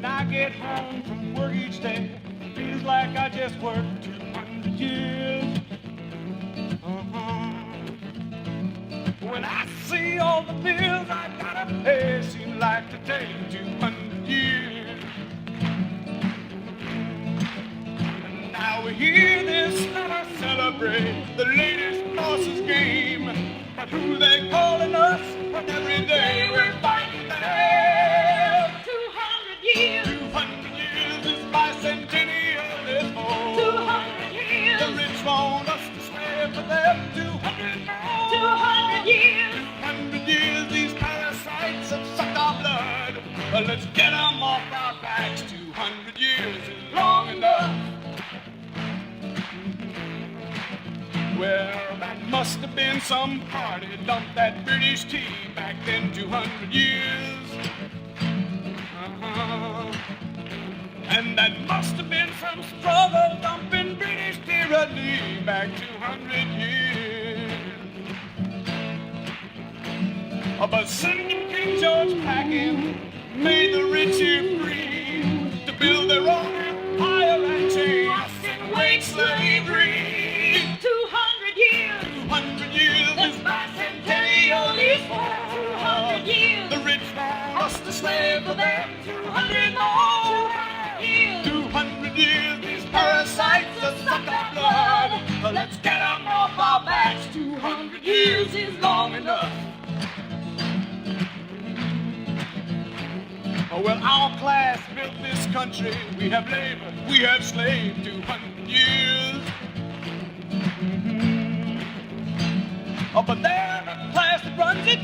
When I get home from work each day, feels like I just worked 200 years. When I see all the bills I gotta pay, seems like to take 200 years. And now we hear this fella celebrate the latest boss's game. But who they calling us when every day we're fighting them? 200 years. 200 years is Bicentennial is for. 200 years. The rich want us to slave for them. 200 more. 200 years. 200 years, these parasites have sucked our blood. But let's get them off our backs. 200 years is long enough. Well, that must have been some party dumped that British tea back then 200 years. And that must have been some struggle dumping British tyranny back 200 years. But soon King George packing made the rich here free to build their own empire and change and wage slavery. 200 years. 200 years This bicentennial is for. 200 years. The rich want us to slave for them. 200 more. 200 years, these parasites have sucked our blood. But let's get them off our backs. 200 years is long enough. Well, our class built this country. We have labored, we have slaved 200 years. But they're the class that runs it,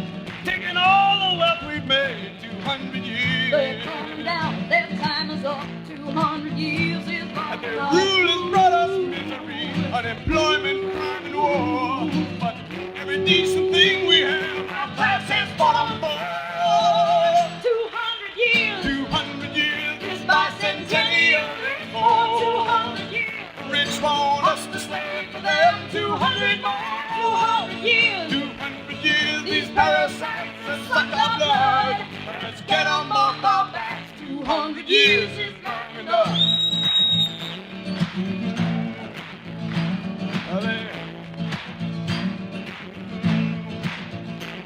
taking all the wealth we've made 200 years. They're coming down, their time is up. 200 years is long And their enough. rule has brought us misery, unemployment, crime, and war. But every decent thing we have, our class has fought on for. 200 years. 200 years, This bicentennial is for. 200 years. the rich want us to slave for them. 200 more. 200 years. 200 years, these parasites have sucked our blood. Let's get them off our backs. 200 years is long enough.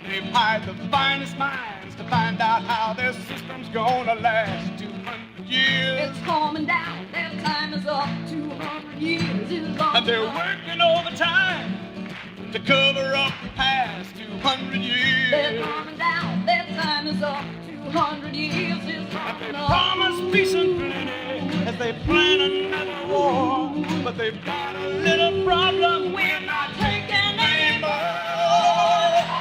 They've hired the finest minds to find out how their system's gonna last 200 years. It's coming down, their time is up. 200 years is long And they're enough. working overtime to cover up the past 200 They're years. coming down, their time is up. 200 years is And long they enough. promise peace and plenty as they plan another war. But they've got a little problem, we're not taking any more.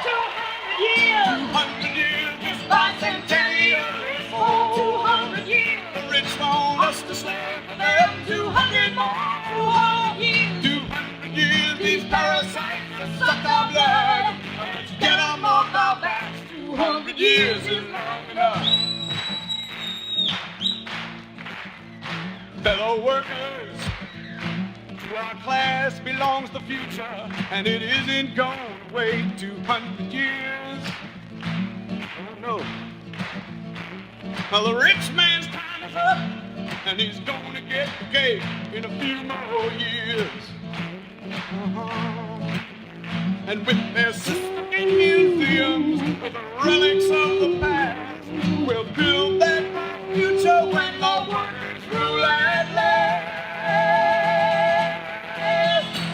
200 years. 200 years, this Bicentennial is for. 200 years. the rich want us to slave for them. 200 more. 200 years. 200 years, these parasites have sucked our blood. Let's get them off our backs. 200 years is long enough. Fellow workers, to our class belongs the future, and it isn't gonna wait 200 years. Oh no. Well, the rich man's time is up, and he's gonna get the cake in a few more years. And with their systematic museums, with the relics of the past, we'll build that future when the workers rule at last.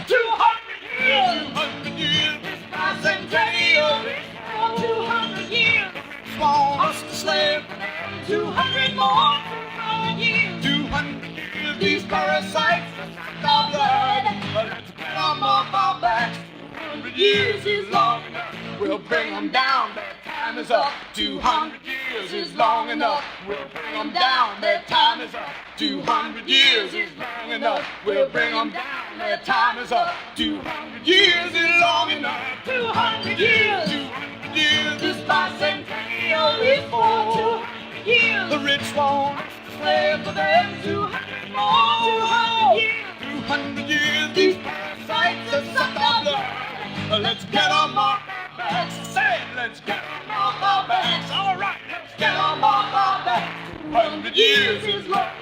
200 years, 200 years, this bicentennial is for. 200 years, the rich want us to slave for them. 200 more, 200 years, 200 years, these parasites have sucked our blood. But let's get them off our backs. 200 years is long enough. We'll bring them down, their time is up. 200 years is long enough. We'll bring them down, their time is up. 200 years is long enough. We'll bring them down, their time is up. 200 years is long enough. 200 years. 200 years, This bicentennial is for. 200 years. the rich want us to slave for them. 200 more. 200 years. 200 years, these parasites have sucked our blood. Let's get them off our backs. Say it, let's get them off our backs. All right, let's get them off our backs. 200 200 years is long.